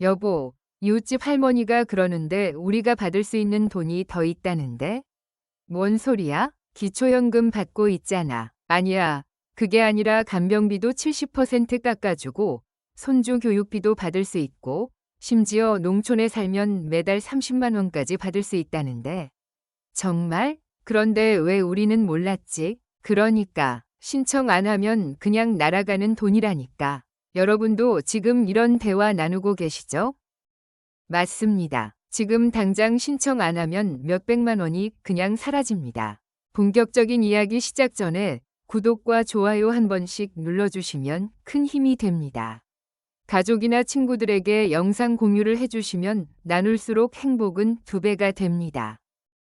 여보, 이웃집 할머니가 그러는데 우리가 받을 수 있는 돈이 더 있다는데? 뭔 소리야? 기초연금 받고 있잖아. 아니야. 그게 아니라 간병비도 70% 깎아주고 손주 교육비도 받을 수 있고 심지어 농촌에 살면 매달 30만 원까지 받을 수 있다는데. 정말? 그런데 왜 우리는 몰랐지? 그러니까 신청 안 하면 그냥 날아가는 돈이라니까. 여러분도 지금 이런 대화 나누고 계시죠? 맞습니다. 지금 당장 신청 안 하면 몇백만 원이 그냥 사라집니다. 본격적인 이야기 시작 전에 구독과 좋아요 한 번씩 눌러주시면 큰 힘이 됩니다. 가족이나 친구들에게 영상 공유를 해주시면 나눌수록 행복은 2배가 됩니다.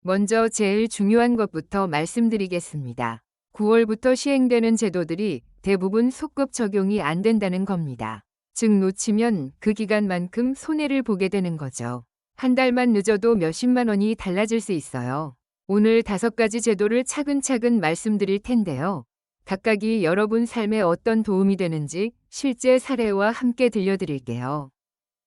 먼저 제일 중요한 것부터 말씀드리겠습니다. 9월부터 시행되는 제도들이 대부분 소급 적용이 안 된다는 겁니다. 즉 놓치면 그 기간만큼 손해를 보게 되는 거죠. 한 달만 늦어도 몇십만 원이 달라질 수 있어요. 오늘 5가지 제도를 차근차근 말씀드릴 텐데요. 각각이 여러분 삶에 어떤 도움이 되는지 실제 사례와 함께 들려드릴게요.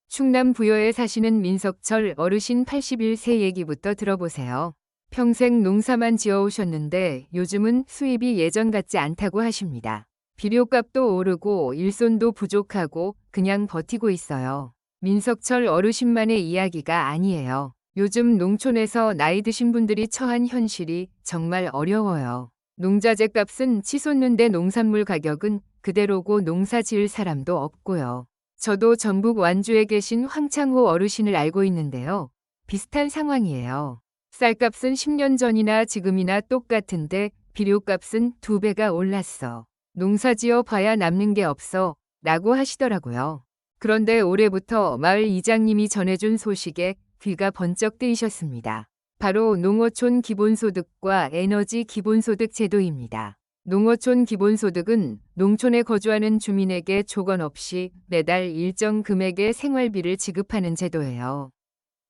충남 부여에 사시는 민석철 어르신 81세 얘기부터 들어보세요. 평생 농사만 지어오셨는데 요즘은 수입이 예전 같지 않다고 하십니다. 비료값도 오르고 일손도 부족하고 그냥 버티고 있어요. 민석철 어르신만의 이야기가 아니에요. 요즘 농촌에서 나이 드신 분들이 처한 현실이 정말 어려워요. 농자재 값은 치솟는데 농산물 가격은 그대로고 농사 지을 사람도 없고요. 저도 전북 완주에 계신 황창호 어르신을 알고 있는데요. 비슷한 상황이에요. 쌀값은 10년 전이나 지금이나 똑같은데 비료값은 2배가 올랐어. 농사지어 봐야 남는 게 없어 라고 하시더라고요. 그런데 올해부터 마을 이장님이 전해준 소식에 귀가 번쩍 뜨이셨습니다. 바로 농어촌 기본소득과 에너지 기본소득 제도입니다. 농어촌 기본소득은 농촌에 거주하는 주민에게 조건 없이 매달 일정 금액의 생활비를 지급하는 제도예요.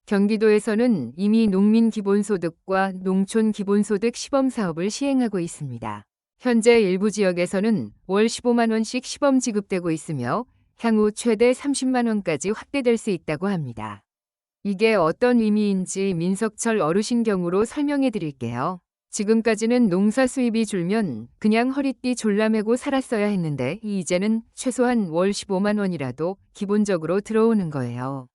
경기도에서는 이미 농민 기본소득과 농촌 기본소득 시범사업을 시행하고 있습니다. 현재 일부 지역에서는 월 15만 원씩 시범 지급되고 있으며 향후 최대 30만 원까지 확대될 수 있다고 합니다. 이게 어떤 의미인지 민석철 어르신 경우로 설명해 드릴게요. 지금까지는 농사 수입이 줄면 그냥 허리띠 졸라매고 살았어야 했는데 이제는 최소한 월 15만 원이라도 기본적으로 들어오는 거예요.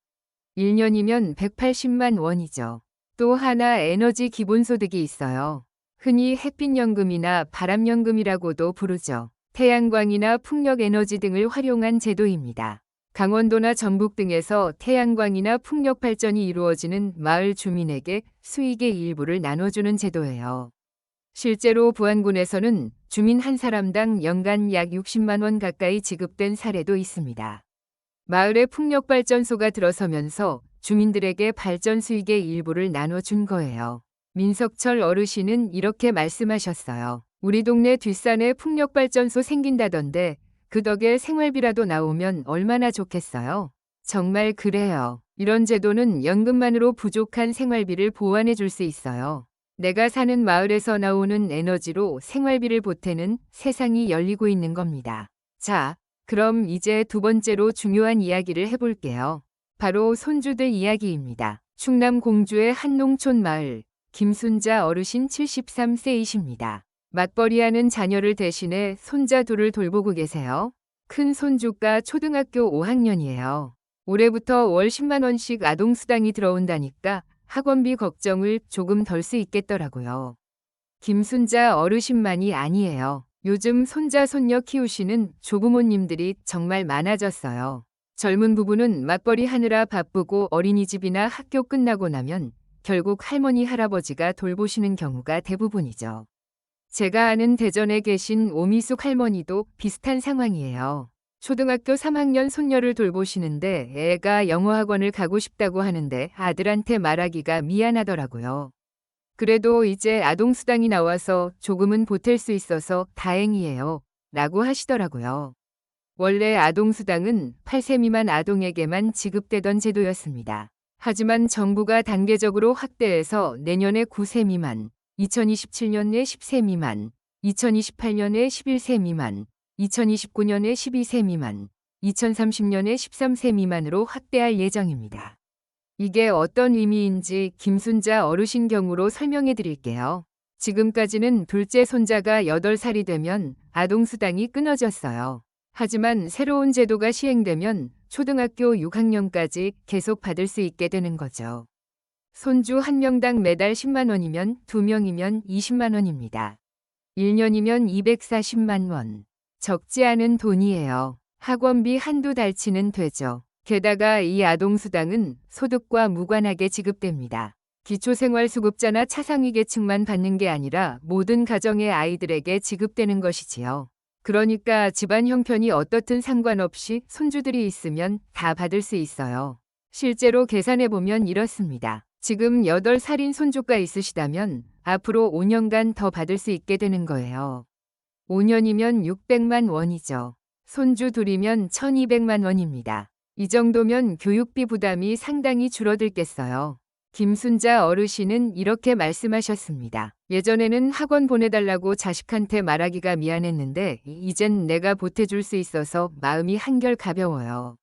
1년이면 180만 원이죠. 또 하나 에너지 기본소득이 있어요. 흔히 햇빛연금이나 바람연금이라고도 부르죠. 태양광이나 풍력에너지 등을 활용한 제도입니다. 강원도나 전북 등에서 태양광이나 풍력 발전이 이루어지는 마을 주민에게 수익의 일부를 나눠주는 제도예요. 실제로 부안군에서는 주민 한 사람당 연간 약 60만 원 가까이 지급된 사례도 있습니다. 마을에 풍력발전소가 들어서면서 주민들에게 발전 수익의 일부를 나눠준 거예요. 민석철 어르신은 이렇게 말씀하셨어요. 우리 동네 뒷산에 풍력발전소 생긴다던데 그 덕에 생활비라도 나오면 얼마나 좋겠어요. 정말 그래요. 이런 제도는 연금만으로 부족한 생활비를 보완해 줄 수 있어요. 내가 사는 마을에서 나오는 에너지로 생활비를 보태는 세상이 열리고 있는 겁니다. 자, 그럼 이제 2번째로 중요한 이야기를 해볼게요. 바로 손주들 이야기입니다. 충남 공주의 한 농촌 마을, 김순자 어르신 73세이십니다. 맞벌이하는 자녀를 대신해 손자 둘을 돌보고 계세요. 큰 손주가 초등학교 5학년이에요. 올해부터 월 10만 원씩 아동수당이 들어온다니까 학원비 걱정을 조금 덜 수 있겠더라고요. 김순자 어르신만이 아니에요. 요즘 손자 손녀 키우시는 조부모님들이 정말 많아졌어요. 젊은 부부는 맞벌이 하느라 바쁘고 어린이집이나 학교 끝나고 나면 결국 할머니 할아버지가 돌보시는 경우가 대부분이죠. 제가 아는 대전에 계신 오미숙 할머니도 비슷한 상황이에요. 초등학교 3학년 손녀를 돌보시는데 애가 영어학원을 가고 싶다고 하는데 아들한테 말하기가 미안하더라고요. 그래도 이제 아동수당이 나와서 조금은 보탤 수 있어서 다행이에요. 라고 하시더라고요. 원래 아동수당은 8세 미만 아동에게만 지급되던 제도였습니다. 하지만 정부가 단계적으로 확대해서 내년에 9세 미만, 2027년에 10세 미만, 2028년에 11세 미만, 2029년에 12세 미만, 2030년에 13세 미만으로 확대할 예정입니다. 이게 어떤 의미인지 김순자 어르신 경우로 설명해 드릴게요. 지금까지는 둘째 손자가 8살이 되면 아동수당이 끊어졌어요. 하지만 새로운 제도가 시행되면 초등학교 6학년까지 계속 받을 수 있게 되는 거죠. 손주 1명당 매달 10만 원이면 2명이면 20만 원입니다. 1년이면 240만 원. 적지 않은 돈이에요. 학원비 한두 달치는 되죠. 게다가 이 아동수당은 소득과 무관하게 지급됩니다. 기초생활수급자나 차상위계층만 받는 게 아니라 모든 가정의 아이들에게 지급되는 것이지요. 그러니까 집안 형편이 어떻든 상관없이 손주들이 있으면 다 받을 수 있어요. 실제로 계산해보면 이렇습니다. 지금 8살인 손주가 있으시다면 앞으로 5년간 더 받을 수 있게 되는 거예요. 5년이면 600만 원이죠. 손주 둘이면 1200만 원입니다. 이 정도면 교육비 부담이 상당히 줄어들겠어요. 김순자 어르신은 이렇게 말씀하셨습니다. 예전에는 학원 보내달라고 자식한테 말하기가 미안했는데 이젠 내가 보태줄 수 있어서 마음이 한결 가벼워요.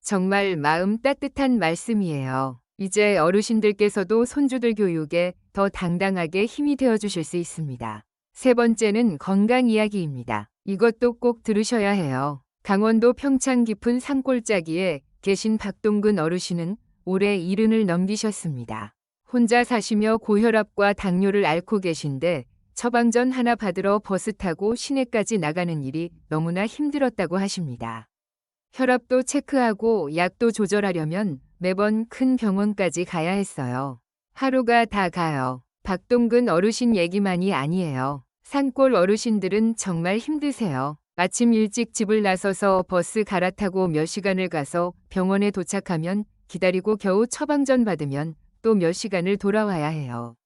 정말 마음 따뜻한 말씀이에요. 이제 어르신들께서도 손주들 교육에 더 당당하게 힘이 되어주실 수 있습니다. 세 번째는 건강 이야기입니다. 이것도 꼭 들으셔야 해요. 강원도 평창 깊은 산골짜기에 계신 박동근 어르신은 올해 70을 넘기셨습니다. 혼자 사시며 고혈압과 당뇨를 앓고 계신데 처방전 하나 받으러 버스 타고 시내까지 나가는 일이 너무나 힘들었다고 하십니다. 혈압도 체크하고 약도 조절하려면 매번 큰 병원까지 가야 했어요. 하루가 다 가요. 박동근 어르신 얘기만이 아니에요. 산골 어르신들은 정말 힘드세요. 아침 일찍 집을 나서서 버스 갈아타고 몇 시간을 가서 병원에 도착하면 기다리고 겨우 처방전 받으면 또 몇 시간을 돌아와야 해요.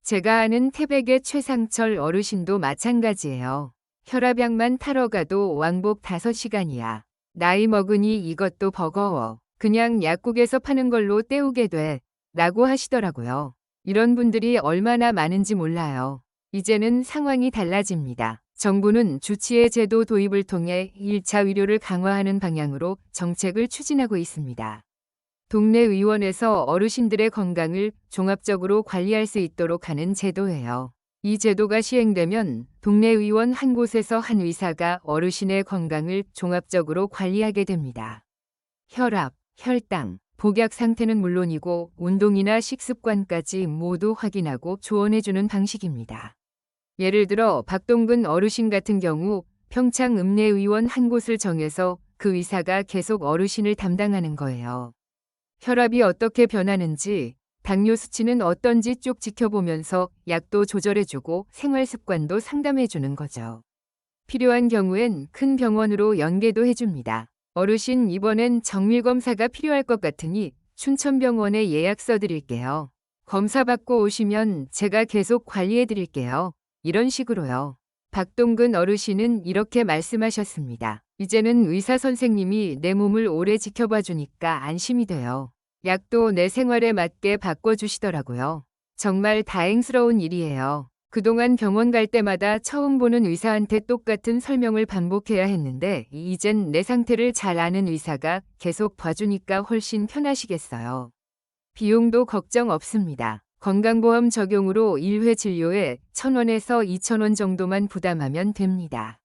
제가 아는 태백의 최상철 어르신도 마찬가지예요. 혈압약만 타러 가도 왕복 5시간이야. 나이 먹으니 이것도 버거워. 그냥 약국에서 파는 걸로 때우게 돼. 라고 하시더라고요. 이런 분들이 얼마나 많은지 몰라요. 이제는 상황이 달라집니다. 정부는 주치의 제도 도입을 통해 1차 의료를 강화하는 방향으로 정책을 추진하고 있습니다. 동네 의원에서 어르신들의 건강을 종합적으로 관리할 수 있도록 하는 제도예요. 이 제도가 시행되면 동네 의원 한 곳에서 한 의사가 어르신의 건강을 종합적으로 관리하게 됩니다. 혈압, 혈당, 복약 상태는 물론이고 운동이나 식습관까지 모두 확인하고 조언해주는 방식입니다. 예를 들어 박동근 어르신 같은 경우 평창 읍내의원 한 곳을 정해서 그 의사가 계속 어르신을 담당하는 거예요. 혈압이 어떻게 변하는지, 당뇨 수치는 어떤지 쭉 지켜보면서 약도 조절해주고 생활습관도 상담해주는 거죠. 필요한 경우엔 큰 병원으로 연계도 해줍니다. 어르신 이번엔 정밀검사가 필요할 것 같으니 춘천병원에 예약서 드릴게요. 검사 받고 오시면 제가 계속 관리해드릴게요. 이런 식으로요. 박동근 어르신은 이렇게 말씀하셨습니다. 이제는 의사 선생님이 내 몸을 오래 지켜봐 주니까 안심이 돼요. 약도 내 생활에 맞게 바꿔주시더라고요. 정말 다행스러운 일이에요. 그동안 병원 갈 때마다 처음 보는 의사한테 똑같은 설명을 반복해야 했는데 이젠 내 상태를 잘 아는 의사가 계속 봐주니까 훨씬 편하시겠어요. 비용도 걱정 없습니다. 건강보험 적용으로 1회 진료에 1,000원에서 2,000원 정도만 부담하면 됩니다.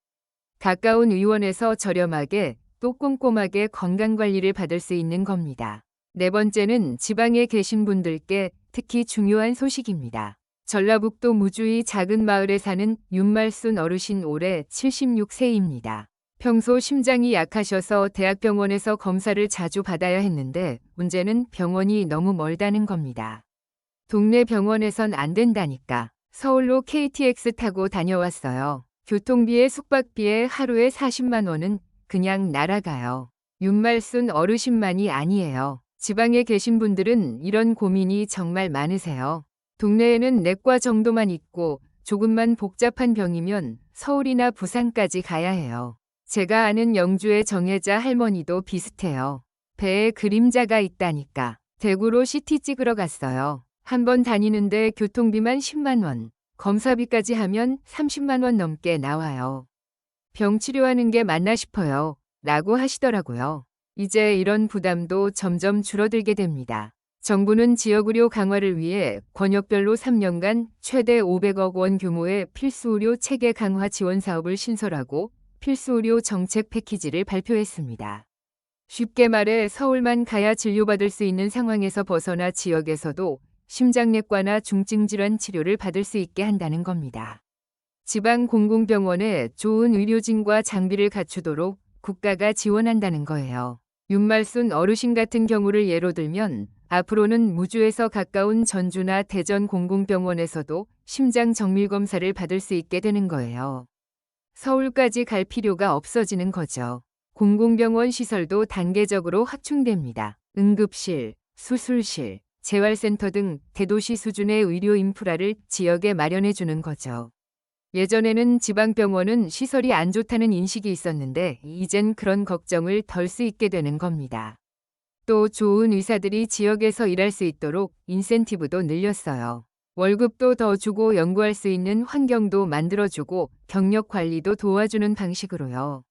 가까운 의원에서 저렴하게 또 꼼꼼하게 건강관리를 받을 수 있는 겁니다. 네 번째는 지방에 계신 분들께 특히 중요한 소식입니다. 전라북도 무주의 작은 마을에 사는 윤말순 어르신 올해 76세입니다. 평소 심장이 약하셔서 대학병원에서 검사를 자주 받아야 했는데 문제는 병원이 너무 멀다는 겁니다. 동네 병원에선 안 된다니까. 서울로 KTX 타고 다녀왔어요. 교통비에 숙박비에 하루에 40만 원은 그냥 날아가요. 윤말순 어르신만이 아니에요. 지방에 계신 분들은 이런 고민이 정말 많으세요. 동네에는 내과 정도만 있고 조금만 복잡한 병이면 서울이나 부산까지 가야 해요. 제가 아는 영주의 정혜자 할머니도 비슷해요. 배에 그림자가 있다니까. 대구로 CT 찍으러 갔어요. 한 번 다니는데 교통비만 10만 원, 검사비까지 하면 30만 원 넘게 나와요. 병 치료하는 게 맞나 싶어요. 라고 하시더라고요. 이제 이런 부담도 점점 줄어들게 됩니다. 정부는 지역의료 강화를 위해 권역별로 3년간 최대 500억 원 규모의 필수의료 체계 강화 지원 사업을 신설하고 필수의료 정책 패키지를 발표했습니다. 쉽게 말해 서울만 가야 진료받을 수 있는 상황에서 벗어나 지역에서도 심장내과나 중증질환 치료를 받을 수 있게 한다는 겁니다. 지방 공공병원에 좋은 의료진과 장비를 갖추도록 국가가 지원한다는 거예요. 윤말순 어르신 같은 경우를 예로 들면 앞으로는 무주에서 가까운 전주나 대전 공공병원에서도 심장 정밀 검사를 받을 수 있게 되는 거예요. 서울까지 갈 필요가 없어지는 거죠. 공공병원 시설도 단계적으로 확충됩니다. 응급실, 수술실, 재활센터 등 대도시 수준의 의료 인프라를 지역에 마련해 주는 거죠. 예전에는 지방병원은 시설이 안 좋다는 인식이 있었는데 이젠 그런 걱정을 덜 수 있게 되는 겁니다. 또 좋은 의사들이 지역에서 일할 수 있도록 인센티브도 늘렸어요. 월급도 더 주고 연구할 수 있는 환경도 만들어주고 경력 관리도 도와주는 방식으로요.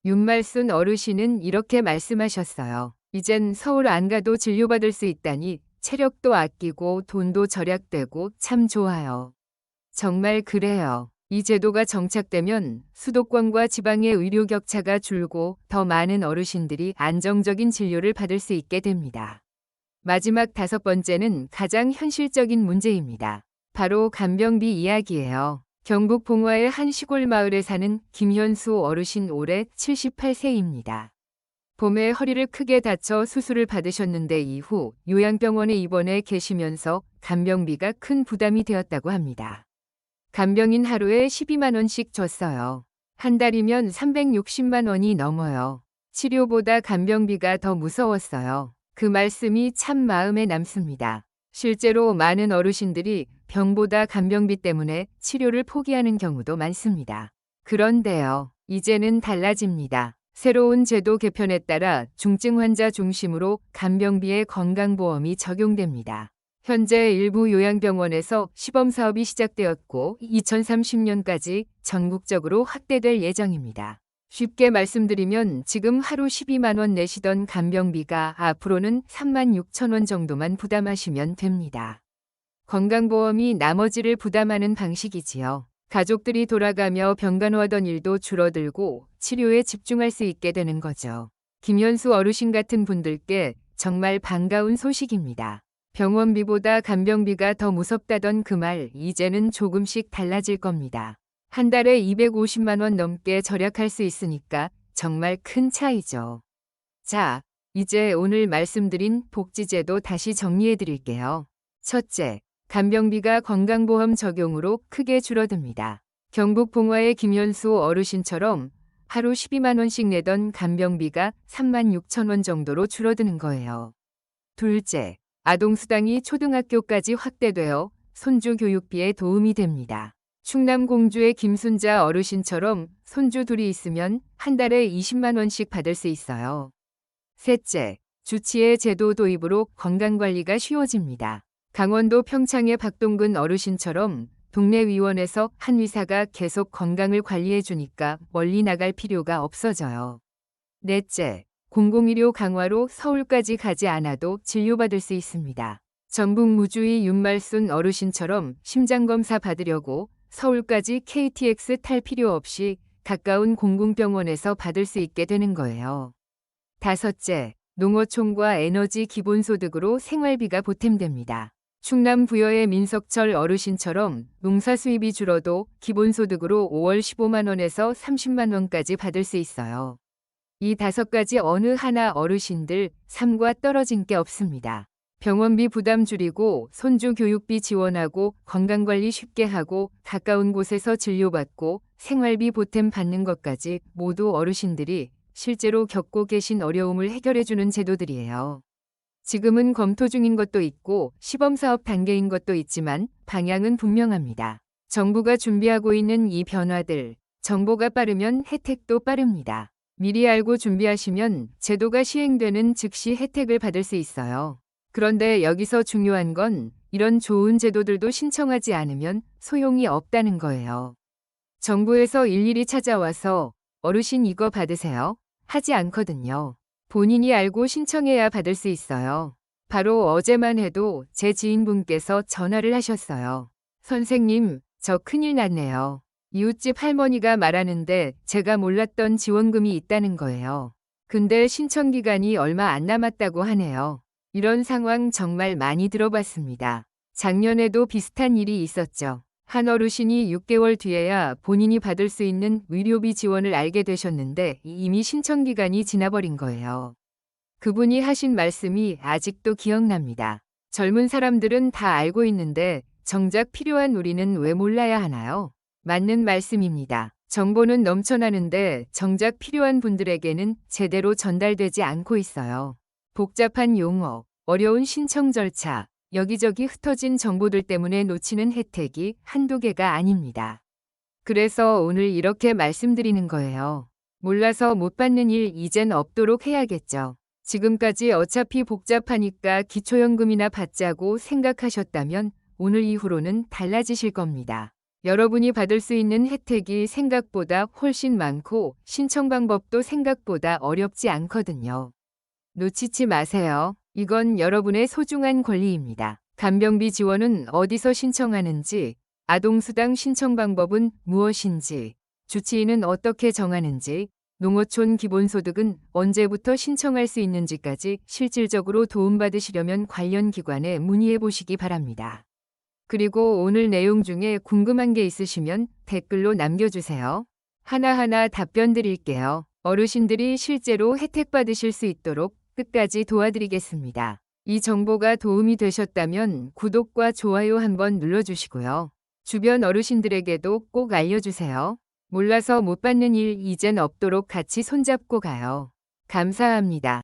윤말순 어르신은 이렇게 말씀하셨어요. 이젠 서울 안 가도 진료받을 수 있다니 체력도 아끼고 돈도 절약되고 참 좋아요. 정말 그래요. 이 제도가 정착되면 수도권과 지방의 의료 격차가 줄고 더 많은 어르신들이 안정적인 진료를 받을 수 있게 됩니다. 마지막 5번째는 가장 현실적인 문제입니다. 바로 간병비 이야기예요. 경북 봉화의 한 시골 마을에 사는 김현수 어르신 올해 78세입니다. 봄에 허리를 크게 다쳐 수술을 받으셨는데 이후 요양병원에 입원해 계시면서 간병비가 큰 부담이 되었다고 합니다. 간병인 하루에 12만 원씩 줬어요. 한 달이면 360만 원이 넘어요. 치료보다 간병비가 더 무서웠어요. 그 말씀이 참 마음에 남습니다. 실제로 많은 어르신들이 병보다 간병비 때문에 치료를 포기하는 경우도 많습니다. 그런데요, 이제는 달라집니다. 새로운 제도 개편에 따라 중증 환자 중심으로 간병비의 건강보험이 적용됩니다. 현재 일부 요양병원에서 시범사업이 시작되었고 2030년까지 전국적으로 확대될 예정입니다. 쉽게 말씀드리면 지금 하루 12만 원 내시던 간병비가 앞으로는 3만 6천 원 정도만 부담하시면 됩니다. 건강보험이 나머지를 부담하는 방식이지요. 가족들이 돌아가며 병간호하던 일도 줄어들고 치료에 집중할 수 있게 되는 거죠. 김현수 어르신 같은 분들께 정말 반가운 소식입니다. 병원비보다 간병비가 더 무섭다던 그 말 이제는 조금씩 달라질 겁니다. 한 달에 250만 원 넘게 절약할 수 있으니까 정말 큰 차이죠. 자, 이제 오늘 말씀드린 복지제도 다시 정리해 드릴게요. 첫째, 간병비가 건강보험 적용으로 크게 줄어듭니다. 경북 봉화의 김현수 어르신처럼 하루 12만 원씩 내던 간병비가 3만 6천 원 정도로 줄어드는 거예요. 둘째, 아동수당이 초등학교까지 확대되어 손주 교육비에 도움이 됩니다. 충남 공주의 김순자 어르신처럼 손주 둘이 있으면 한 달에 20만 원씩 받을 수 있어요. 셋째, 주치의 제도 도입으로 건강관리가 쉬워집니다. 강원도 평창의 박동근 어르신처럼 동네 위원회에서 한 의사가 계속 건강을 관리해 주니까 멀리 나갈 필요가 없어져요. 넷째, 공공의료 강화로 서울까지 가지 않아도 진료받을 수 있습니다. 전북 무주의 윤말순 어르신처럼 심장검사 받으려고 서울까지 KTX 탈 필요 없이 가까운 공공병원에서 받을 수 있게 되는 거예요. 다섯째, 농어촌과 에너지 기본소득으로 생활비가 보탬됩니다. 충남 부여의 민석철 어르신처럼 농사 수입이 줄어도 기본소득으로 5월 15만 원에서 30만 원까지 받을 수 있어요. 이 5가지 어느 하나 어르신들 삶과 떨어진 게 없습니다. 병원비 부담 줄이고 손주 교육비 지원하고 건강관리 쉽게 하고 가까운 곳에서 진료받고 생활비 보탬 받는 것까지 모두 어르신들이 실제로 겪고 계신 어려움을 해결해주는 제도들이에요. 지금은 검토 중인 것도 있고 시범사업 단계인 것도 있지만 방향은 분명합니다. 정부가 준비하고 있는 이 변화들, 정보가 빠르면 혜택도 빠릅니다. 미리 알고 준비하시면 제도가 시행되는 즉시 혜택을 받을 수 있어요. 그런데 여기서 중요한 건 이런 좋은 제도들도 신청하지 않으면 소용이 없다는 거예요. 정부에서 일일이 찾아와서 어르신 이거 받으세요 하지 않거든요. 본인이 알고 신청해야 받을 수 있어요. 바로 어제만 해도 제 지인분께서 전화를 하셨어요. 선생님, 저 큰일 났네요. 이웃집 할머니가 말하는데 제가 몰랐던 지원금이 있다는 거예요. 근데 신청 기간이 얼마 안 남았다고 하네요. 이런 상황 정말 많이 들어봤습니다. 작년에도 비슷한 일이 있었죠. 한 어르신이 6개월 뒤에야 본인이 받을 수 있는 의료비 지원을 알게 되셨는데 이미 신청 기간이 지나버린 거예요. 그분이 하신 말씀이 아직도 기억납니다. 젊은 사람들은 다 알고 있는데 정작 필요한 우리는 왜 몰라야 하나요? 맞는 말씀입니다. 정보는 넘쳐나는데 정작 필요한 분들에게는 제대로 전달되지 않고 있어요. 복잡한 용어, 어려운 신청 절차, 여기저기 흩어진 정보들 때문에 놓치는 혜택이 한두 개가 아닙니다. 그래서 오늘 이렇게 말씀드리는 거예요. 몰라서 못 받는 일 이젠 없도록 해야겠죠. 지금까지 어차피 복잡하니까 기초연금이나 받자고 생각하셨다면 오늘 이후로는 달라지실 겁니다. 여러분이 받을 수 있는 혜택이 생각보다 훨씬 많고 신청 방법도 생각보다 어렵지 않거든요. 놓치지 마세요. 이건 여러분의 소중한 권리입니다. 간병비 지원은 어디서 신청하는지, 아동수당 신청 방법은 무엇인지, 주치의는 어떻게 정하는지, 농어촌 기본소득은 언제부터 신청할 수 있는지까지 실질적으로 도움받으시려면 관련 기관에 문의해 보시기 바랍니다. 그리고 오늘 내용 중에 궁금한 게 있으시면 댓글로 남겨주세요. 하나하나 답변 드릴게요. 어르신들이 실제로 혜택 받으실 수 있도록 끝까지 도와드리겠습니다. 이 정보가 도움이 되셨다면 구독과 좋아요 한번 눌러주시고요. 주변 어르신들에게도 꼭 알려주세요. 몰라서 못 받는 일 이젠 없도록 같이 손잡고 가요. 감사합니다.